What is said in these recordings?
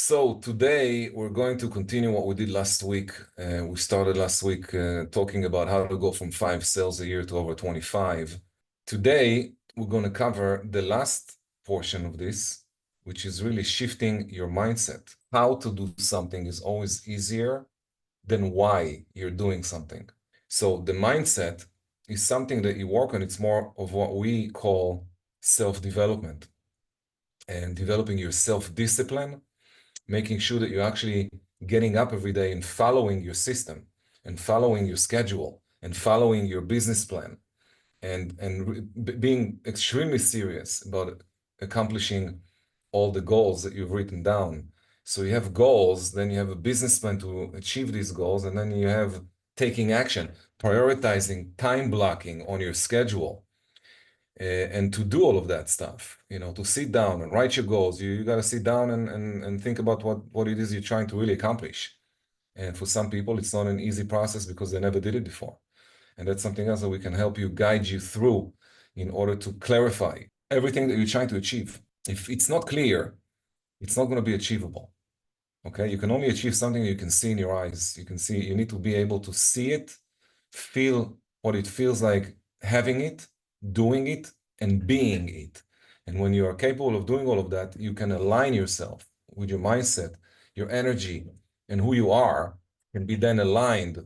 So today we're going to continue what we did last week. We started last week talking about how to go from 5 sales a year to over 25. Today we're going to cover the last portion of this, which is really shifting your mindset. How to do something is always easier than why you're doing something. So the mindset is something that you work on. It's more of what we call self-development and developing your self-discipline, making sure that you're actually getting up every day and following your system and following your schedule and following your business plan and being extremely serious about accomplishing all the goals that you've written down. So you have goals, then you have a business plan to achieve these goals, and then you have taking action, prioritizing, time blocking on your schedule. And to do all of that stuff, to sit down and write your goals, you got to sit down and think about what it is you're trying to really accomplish. And for some people, it's not an easy process because they never did it before. And that's something else that we can help you, guide you through in order to clarify everything that you're trying to achieve. If it's not clear, it's not going to be achievable. Okay, you can only achieve something you can see in your eyes. You need to be able to see it, feel what it feels like having it, doing it, and being it. And when you are capable of doing all of that, you can align yourself with your mindset, your energy, and who you are can be then aligned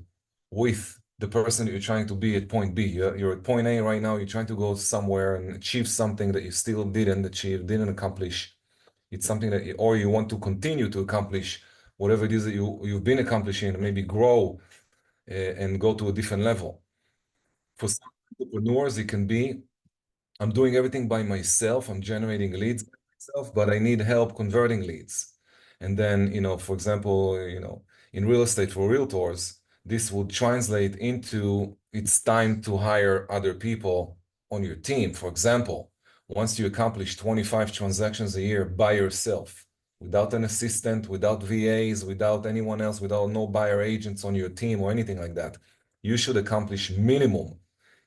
with the person that you're trying to be at point B. You're at point A right now, you're trying to go somewhere and achieve something that you still didn't achieve, didn't accomplish. It's something that or you want to continue to accomplish whatever it is that you've been accomplishing, maybe grow and go to a different level. For some entrepreneurs, it can be, I'm doing everything by myself, I'm generating leads by myself, but I need help converting leads. And then, for example, in real estate for realtors, this would translate into it's time to hire other people on your team. For example, once you accomplish 25 transactions a year by yourself, without an assistant, without VAs, without anyone else, without no buyer agents on your team or anything like that, you should accomplish minimum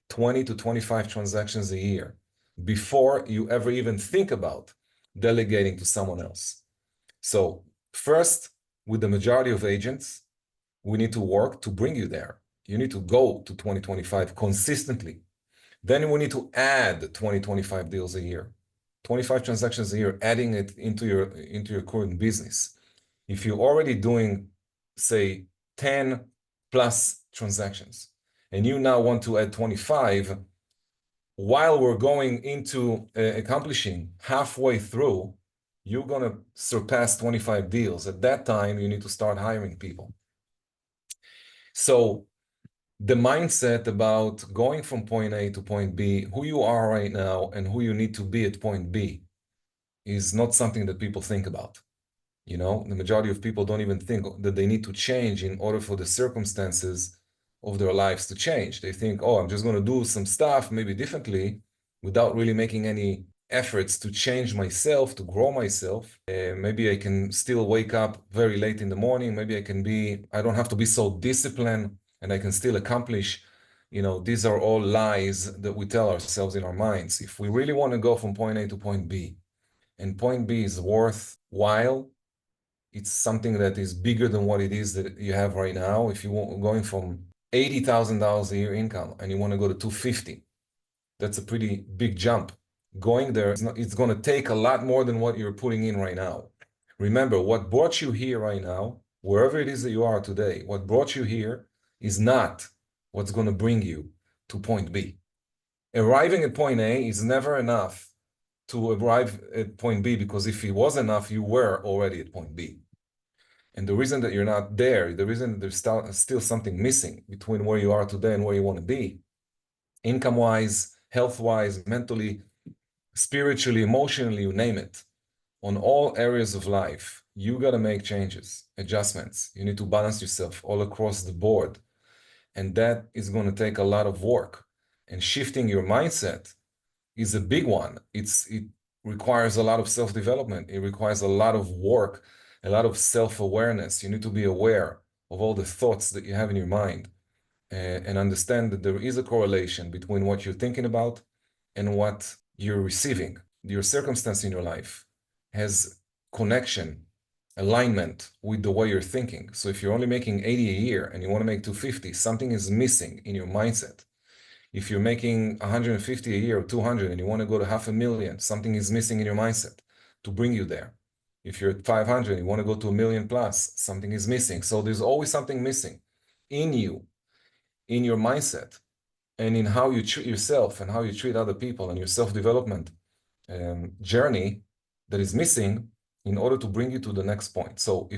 20 to 25 transactions a year before you ever even think about delegating to someone else. So first, with the majority of agents, we need to work to bring you there. You need to go to 2025 consistently. Then we need to add 20-25 deals a year, 25 transactions a year, adding it into your current business. If you're already doing, say, 10 plus transactions, and you now want to add 25, while we're going into accomplishing halfway through, you're going to surpass 25 deals. At that time, you need to start hiring people. So the mindset about going from point A to point B, who you are right now and who you need to be at point B is not something that people think about. The majority of people don't even think that they need to change in order for the circumstances of their lives to change. They think, oh, I'm just going to do some stuff maybe differently without really making any efforts to change myself, to grow myself. Maybe I can still wake up very late in the morning. Maybe I don't have to be so disciplined and I can still accomplish. These are all lies that we tell ourselves in our minds. If we really want to go from point A to point B, and point B is worthwhile, it's something that is bigger than what it is that you have right now. If you're going from $80,000 a year income and you want to go to 250, that's a pretty big jump. Going there, it's going to take a lot more than what you're putting in right now. Remember, what brought you here right now, wherever it is that you are today, what brought you here is not what's going to bring you to point B. Arriving at point A is never enough to arrive at point B, because if it was enough, you were already at point B. And the reason that you're not there, the reason that there's still something missing between where you are today and where you want to be, income-wise, health-wise, mentally, spiritually, emotionally, you name it, on all areas of life, you got to make changes, adjustments. You need to balance yourself all across the board. And that is going to take a lot of work. And shifting your mindset is a big one. It requires a lot of self-development. It requires a lot of work, a lot of self-awareness. You need to be aware of all the thoughts that you have in your mind and understand that there is a correlation between what you're thinking about and what you're receiving. Your circumstance in your life has connection alignment with the way you're thinking. So if you're only making 80 a year and you want to make 250, something is missing in your mindset. If you're making 150 a year or 200 and you want to go to 500,000, something is missing in your mindset to bring you there. If you're at 500 and you want to go to 1,000,000 plus, something is missing. So there's always something missing in you, in your mindset, and in how you treat yourself and how you treat other people and your self-development journey that is missing in order to bring you to the next point. So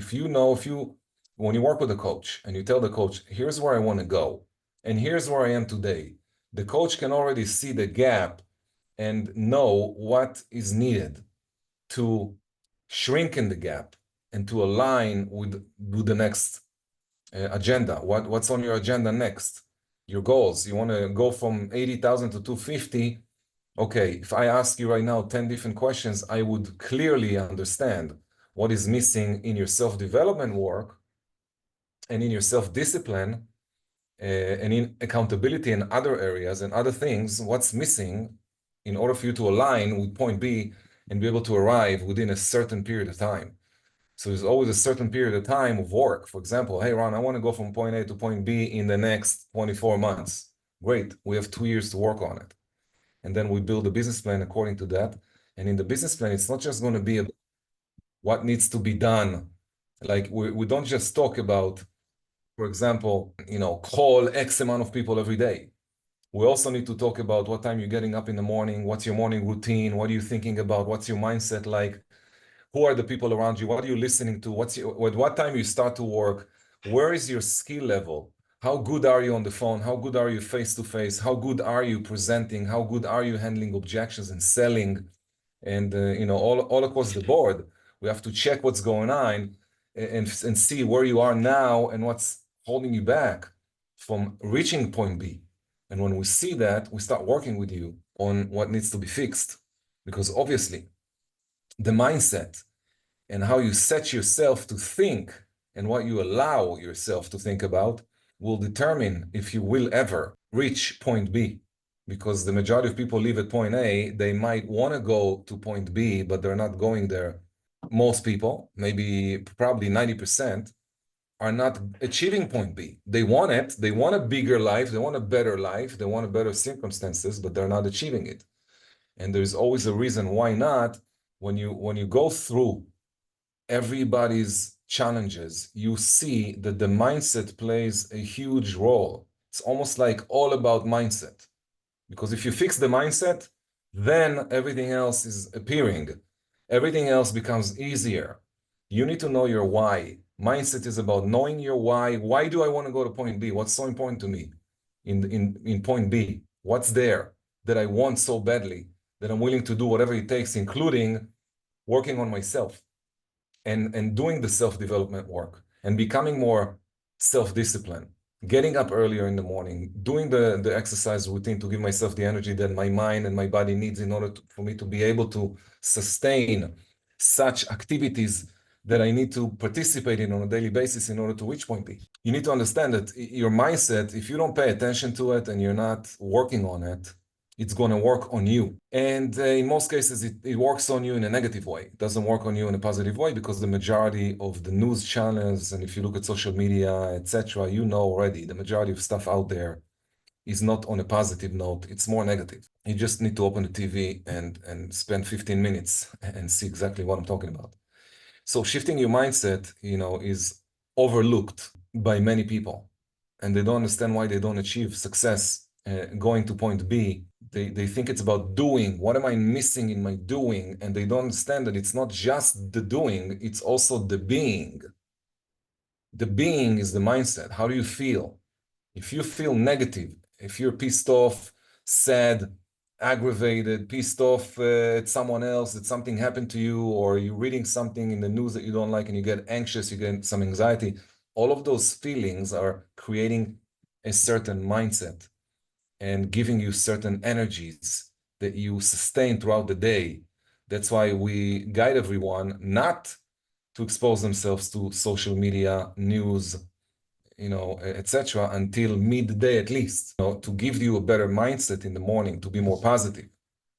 when you work with a coach and you tell the coach, here's where I want to go, and here's where I am today, the coach can already see the gap and know what is needed to shrink in the gap and to align with the next agenda. What's on your agenda next? Your goals. You want to go from 80,000 to 250. Okay, if I ask you right now 10 different questions, I would clearly understand what is missing in your self-development work and in your self-discipline and in accountability and other areas and other things, what's missing in order for you to align with point B and be able to arrive within a certain period of time. So there's always a certain period of time of work. For example, hey, Ron, I want to go from point A to point B in the next 24 months. Great, we have 2 years to work on it. And then we build a business plan according to that. And in the business plan, it's not just going to be about what needs to be done. Like we don't just talk about, for example, call X amount of people every day. We also need to talk about what time you're getting up in the morning, what's your morning routine, what are you thinking about, what's your mindset like, who are the people around you, what are you listening to, at what time you start to work, where is your skill level, how good are you on the phone, how good are you face to face, how good are you presenting, how good are you handling objections and selling, and all across the board. We have to check what's going on and see where you are now and what's holding you back from reaching point B. And when we see that, we start working with you on what needs to be fixed. Because obviously, the mindset and how you set yourself to think and what you allow yourself to think about will determine if you will ever reach point B. Because the majority of people live at point A, they might want to go to point B, but they're not going there. Most people, maybe probably 90%, are not achieving point B. They want it, they want a bigger life, they want a better life, they want better circumstances, but they're not achieving it. And there's always a reason why not. When you go through everybody's challenges, you see that the mindset plays a huge role. It's almost like all about mindset. Because if you fix the mindset, then everything else is appearing. Everything else becomes easier. You need to know your why. Mindset is about knowing your why. Why do I want to go to point B? What's so important to me in point B? What's there that I want so badly that I'm willing to do whatever it takes, including working on myself and doing the self-development work and becoming more self-disciplined, getting up earlier in the morning, doing the exercise routine to give myself the energy that my mind and my body needs in order for me to be able to sustain such activities that I need to participate in on a daily basis in order to reach point B. You need to understand that your mindset, if you don't pay attention to it and you're not working on it, it's going to work on you. And in most cases, it works on you in a negative way. It doesn't work on you in a positive way because the majority of the news channels, and if you look at social media, etc., you know already the majority of stuff out there is not on a positive note. It's more negative. You just need to open the TV and spend 15 minutes and see exactly what I'm talking about. So shifting your mindset, is overlooked by many people, and they don't understand why they don't achieve success going to point B. They think it's about doing. What am I missing in my doing? And they don't understand that it's not just the doing, it's also the being. The being is the mindset. How do you feel? If you feel negative, if you're pissed off, sad, aggravated, pissed off at someone else, that something happened to you, or you're reading something in the news that you don't like and you get anxious, you get some anxiety, all of those feelings are creating a certain mindset and giving you certain energies that you sustain throughout the day. That's why we guide everyone not to expose themselves to social media, news, etc., until midday at least, to give you a better mindset in the morning, to be more positive.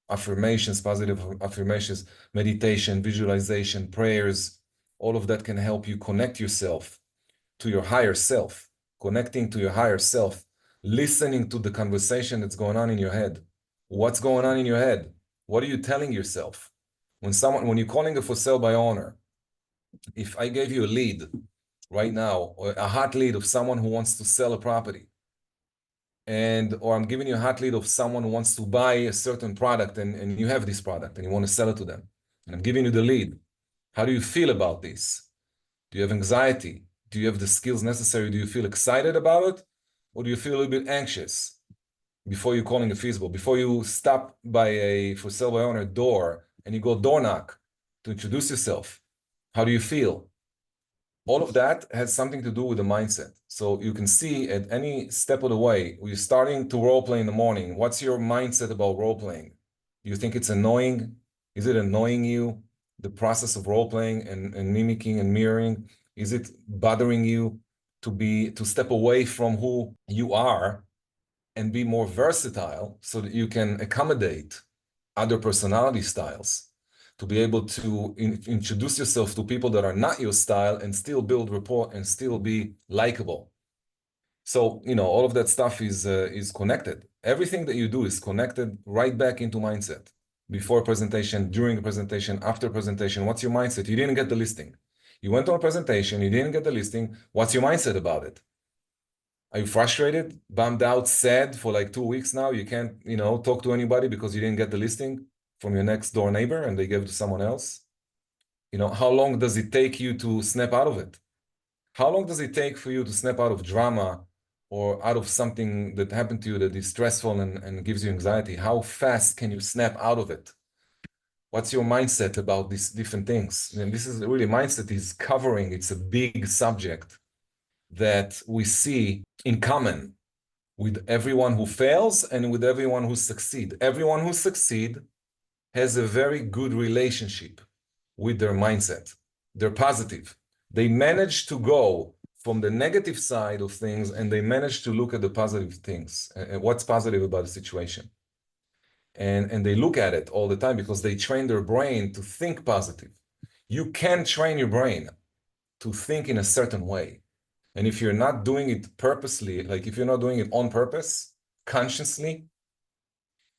Affirmations, positive affirmations, meditation, visualization, prayers, All of that can help you connect yourself to your higher self, connecting to your higher self, listening to the conversation that's going on in your head. What's going on in your head? What are you telling yourself? When you're calling a for sale by owner, if I gave you a lead right now, or a hot lead of someone who wants to sell a property, or I'm giving you a hot lead of someone who wants to buy a certain product and you have this product and you want to sell it to them, and I'm giving you the lead. How do you feel about this? Do you have anxiety? Do you have the skills necessary? Do you feel excited about it? Or do you feel a little bit anxious before you're calling a feasible, before you stop by a for sale by owner door and you go door knock to introduce yourself? How do you feel? All of that has something to do with the mindset. So you can see at any step of the way, you're starting to role play in the morning. What's your mindset about role playing? Do you think it's annoying? Is it annoying you? The process of role playing and mimicking and mirroring, is it bothering you to step away from who you are and be more versatile so that you can accommodate other personality styles, to be able to introduce yourself to people that are not your style and still build rapport and still be likable? So, all of that stuff is connected. Everything that you do is connected right back into mindset. Before presentation, during a presentation, after presentation, what's your mindset? You didn't get the listing. You went to a presentation, you didn't get the listing. What's your mindset about it? Are you frustrated, bummed out, sad for like 2 weeks now? You can't, talk to anybody because you didn't get the listing from your next door neighbor and they gave it to someone else? How long does it take you to snap out of it? How long does it take for you to snap out of drama or out of something that happened to you that is stressful and gives you anxiety? How fast can you snap out of it? What's your mindset about these different things? And this is really, mindset is covering, it's a big subject that we see in common with everyone who fails and with everyone who succeeds. Everyone who succeeds has a very good relationship with their mindset. They're positive. They manage to go from the negative side of things and they manage to look at the positive things. What's positive about the situation? And they look at it all the time because they train their brain to think positive. You can train your brain to think in a certain way. And if you're not doing it purposely, like if you're not doing it on purpose, consciously,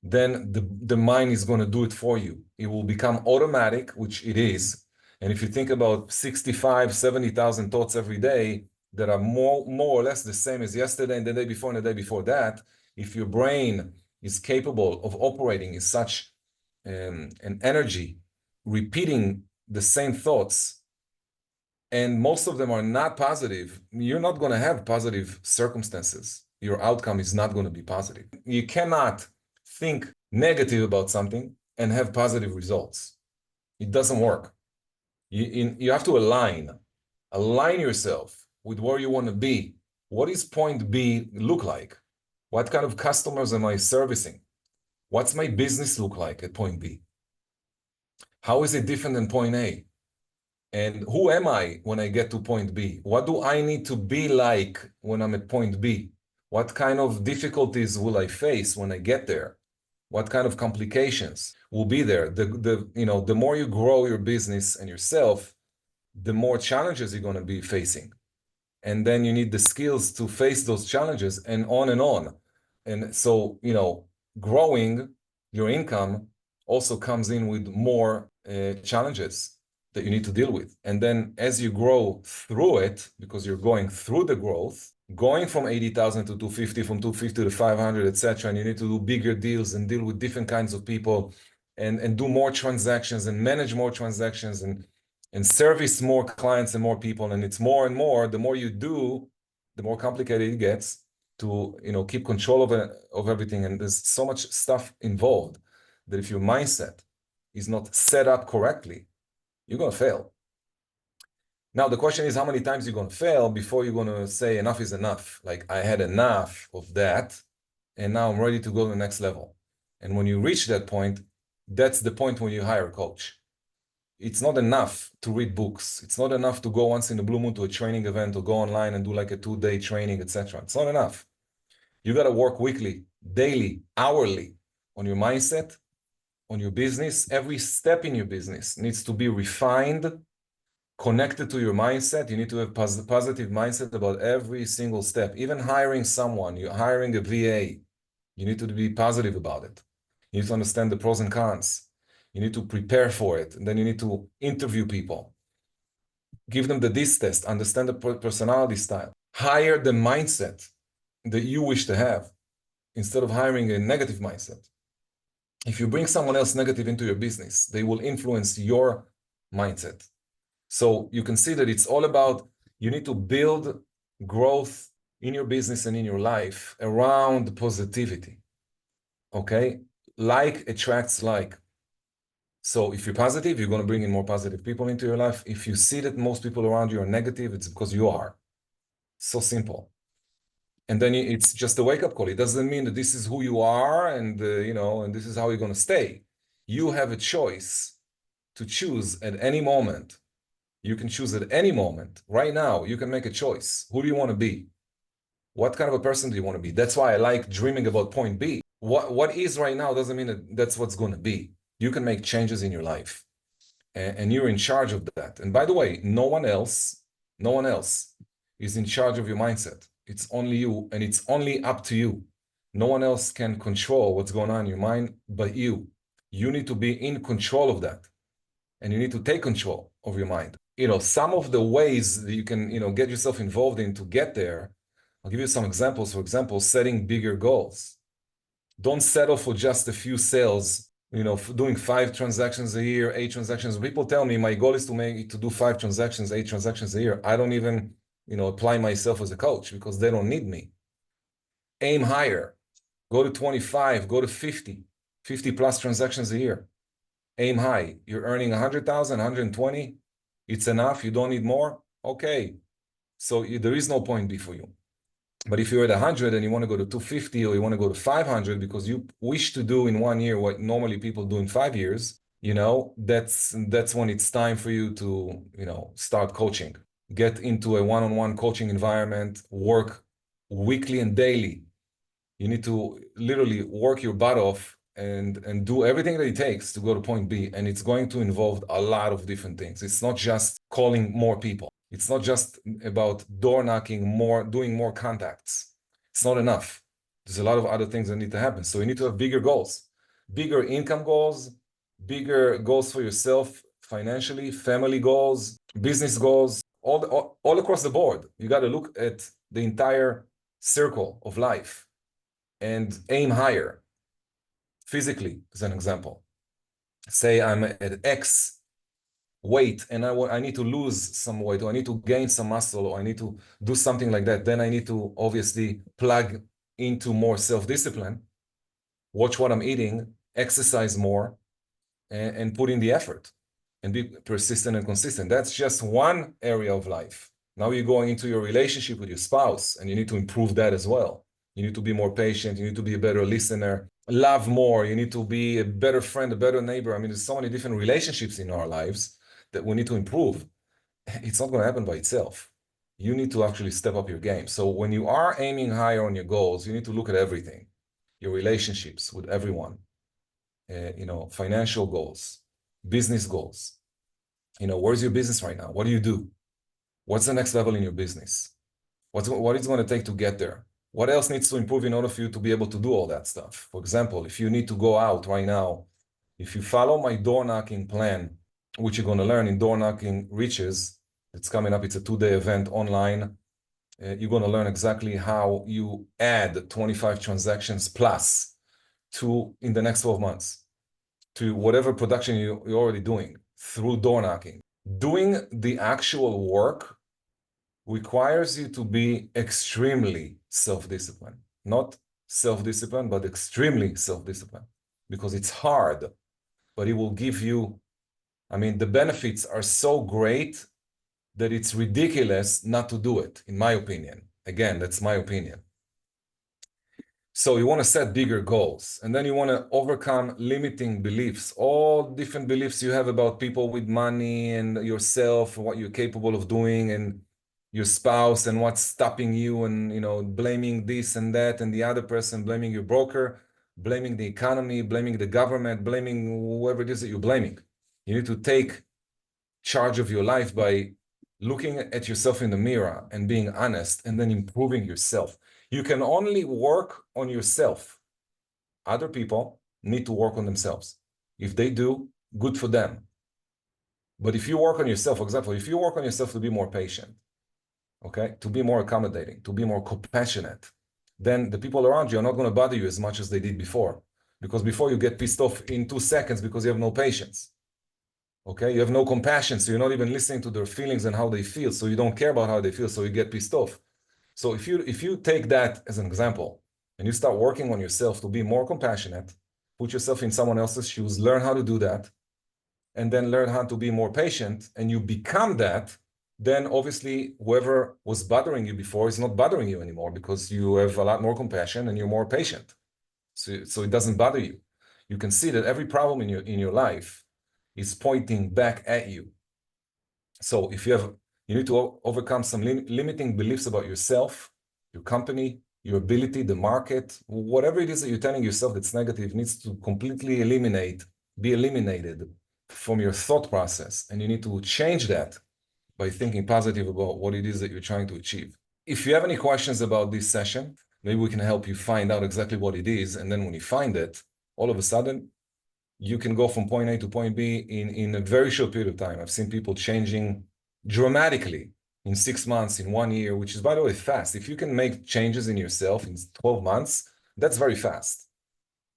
then the mind is going to do it for you. It will become automatic, which it is. And if you think about 65, 70,000 thoughts every day that are more or less the same as yesterday and the day before and the day before that, if your brain is capable of operating in such an energy, repeating the same thoughts, and most of them are not positive, you're not going to have positive circumstances. Your outcome is not going to be positive. You cannot think negative about something and have positive results. It doesn't work. You have to align yourself with where you want to be. What does point B look like? What kind of customers am I servicing? What's my business look like at point B? How is it different than point A? And who am I when I get to point B? What do I need to be like when I'm at point B? What kind of difficulties will I face when I get there? What kind of complications will be there? The more you grow your business and yourself, the more challenges you're going to be facing. And then you need the skills to face those challenges and on and on. And so, growing your income also comes in with more challenges that you need to deal with. And then as you grow through it, because you're going through the growth, going from 80,000 to 250, from 250 to 500, etc., and you need to do bigger deals and deal with different kinds of people and do more transactions and manage more transactions and service more clients and more people. And it's more and more, the more you do, the more complicated it gets to keep control of everything. And there's so much stuff involved that if your mindset is not set up correctly, you're going to fail. Now, the question is how many times you're going to fail before you're going to say enough is enough. Like, I had enough of that, and now I'm ready to go to the next level. And when you reach that point, that's the point when you hire a coach. It's not enough to read books. It's not enough to go once in a blue moon to a training event or go online and do like a 2-day training, etc. It's not enough. You got to work weekly, daily, hourly on your mindset, on your business. Every step in your business needs to be refined, connected to your mindset. You need to have positive mindset about every single step. Even hiring someone, you're hiring a VA, you need to be positive about it. You need to understand the pros and cons. You need to prepare for it. And then you need to interview people. Give them the DIS test, understand the personality style. Hire the mindset that you wish to have instead of hiring a negative mindset. If you bring someone else negative into your business, they will influence your mindset. So you can see that it's all about, you need to build growth in your business and in your life around positivity. Okay? Like attracts like. So if you're positive, you're going to bring in more positive people into your life. If you see that most people around you are negative, it's because you are. So simple. And then it's just a wake-up call. It doesn't mean that this is who you are and and this is how you're going to stay. You have a choice to choose at any moment. You can choose at any moment. Right now, you can make a choice. Who do you want to be? What kind of a person do you want to be? That's why I like dreaming about point B. What is right now doesn't mean that that's what's going to be. You can make changes in your life, and you're in charge of that. And by the way, no one else is in charge of your mindset. It's only you, and it's only up to you. No one else can control what's going on in your mind but you. You need to be in control of that, and you need to take control of your mind. Some of the ways that you can, get yourself involved in to get there. I'll give you some examples. For example, setting bigger goals. Don't settle for just a few sales, doing 5 transactions a year, 8 transactions. People tell me my goal is to do 5 transactions, 8 transactions a year. I don't even, apply myself as a coach because they don't need me. Aim higher. Go to 25, go to 50 plus transactions a year. Aim high. You're earning 100,000, 120. It's enough. You don't need more. Okay. So there is no point B for you. But if you're at 100 and you want to go to 250 or you want to go to 500 because you wish to do in 1 year what normally people do in 5 years, that's when it's time for you to, start coaching. Get into a one-on-one coaching environment, work weekly and daily. You need to literally work your butt off and do everything that it takes to go to point B. And it's going to involve a lot of different things. It's not just calling more people. It's not just about door knocking more, doing more contacts. It's not enough. There's a lot of other things that need to happen. So you need to have bigger goals, bigger income goals, bigger goals for yourself financially, family goals, business goals, all across the board. You got to look at the entire circle of life and aim higher. Physically, as an example, say I'm at X weight and I need to lose some weight, or I need to gain some muscle, or I need to do something like that. Then I need to obviously plug into more self-discipline, watch what I'm eating, exercise more, and put in the effort and be persistent and consistent. That's just one area of life. Now you're going into your relationship with your spouse, and you need to improve that as well. You need to be more patient. You need to be a better listener, love more. You need to be a better friend, a better neighbor. I mean, there's so many different relationships in our lives that we need to improve. It's not going to happen by itself. You need to actually step up your game. So when you are aiming higher on your goals, you need to look at everything, your relationships with everyone, financial goals, business goals. Where's your business right now? What do you do? What's the next level in your business? What it's going to take to get there? What else needs to improve in order for you to be able to do all that stuff? For example, if you need to go out right now, if you follow my door knocking plan, which you're going to learn in Door Knocking Riches, it's coming up. It's a 2-day event online. You're going to learn exactly how you add 25 transactions plus in the next 12 months to whatever production you're already doing through door knocking. Doing the actual work requires you to be extremely self-disciplined. Not self-disciplined, but extremely self-disciplined, because it's hard, but it will give you, the benefits are so great that it's ridiculous not to do it, in my opinion. Again, that's my opinion. So you want to set bigger goals, and then you want to overcome limiting beliefs, all different beliefs you have about people with money and yourself, what you're capable of doing, and your spouse, and what's stopping you, and blaming this and that, and the other person, blaming your broker, blaming the economy, blaming the government, blaming whoever it is that you're blaming. You need to take charge of your life by looking at yourself in the mirror and being honest and then improving yourself. You can only work on yourself. Other people need to work on themselves. If they do, good for them. But if you work on yourself, for example, if you work on yourself to be more patient, okay, to be more accommodating, to be more compassionate, then the people around you are not going to bother you as much as they did before. Because before you get pissed off in 2 seconds because you have no patience. Okay, you have no compassion, so you're not even listening to their feelings and how they feel, so you don't care about how they feel, so you get pissed off. So if you take that as an example and you start working on yourself to be more compassionate, put yourself in someone else's shoes, learn how to do that, and then learn how to be more patient, and you become that, then obviously whoever was bothering you before is not bothering you anymore because you have a lot more compassion and you're more patient. So it doesn't bother you. You can see that every problem in your life is pointing back at you. So if you need to overcome some limiting beliefs about yourself, your company, your ability, the market, whatever it is that you're telling yourself that's negative needs to completely be eliminated from your thought process. And you need to change that by thinking positive about what it is that you're trying to achieve. If you have any questions about this session, maybe we can help you find out exactly what it is. And then when you find it, all of a sudden, you can go from point A to point B in a very short period of time. I've seen people changing dramatically in 6 months, in 1 year, which is, by the way, fast. If you can make changes in yourself in 12 months, that's very fast.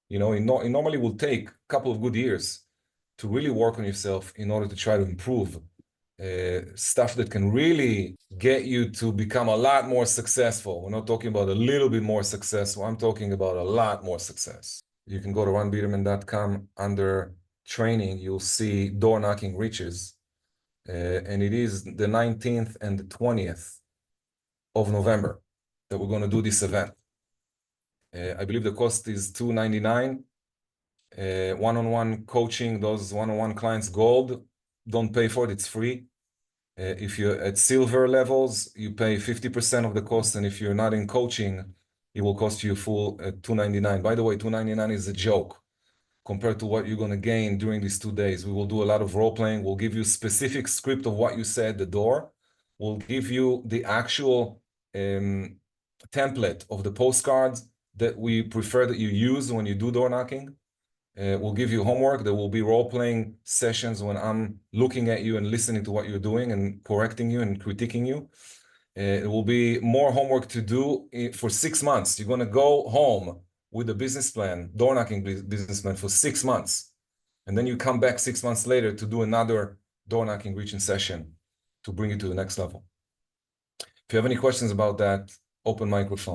You know, it normally will take a couple of good years to really work on yourself in order to try to improve stuff that can really get you to become a lot more successful. We're not talking about a little bit more successful. I'm talking about a lot more success. You can go to ranbiderman.com. Under training, you'll see door knocking riches. And it is the 19th and the 20th of November that we're going to do this event. I believe the cost is $299. One-on-one coaching, those one-on-one clients, gold, don't pay for it, it's free. If you're at silver levels, you pay 50% of the cost, and if you're not in coaching, it will cost you full $299. By the way, $299 is a joke compared to what you're going to gain during these 2 days. We will do a lot of role playing. We'll give you specific script of what you say at the door. We'll give you the actual template of the postcards that we prefer that you use when you do door knocking. We'll give you homework. There will be role-playing sessions when I'm looking at you and listening to what you're doing and correcting you and critiquing you. It will be more homework to do for 6 months. You're going to go home with a business plan, door knocking business plan for 6 months. And then you come back 6 months later to do another door knocking reaching session to bring you to the next level. If you have any questions about that, open microphone.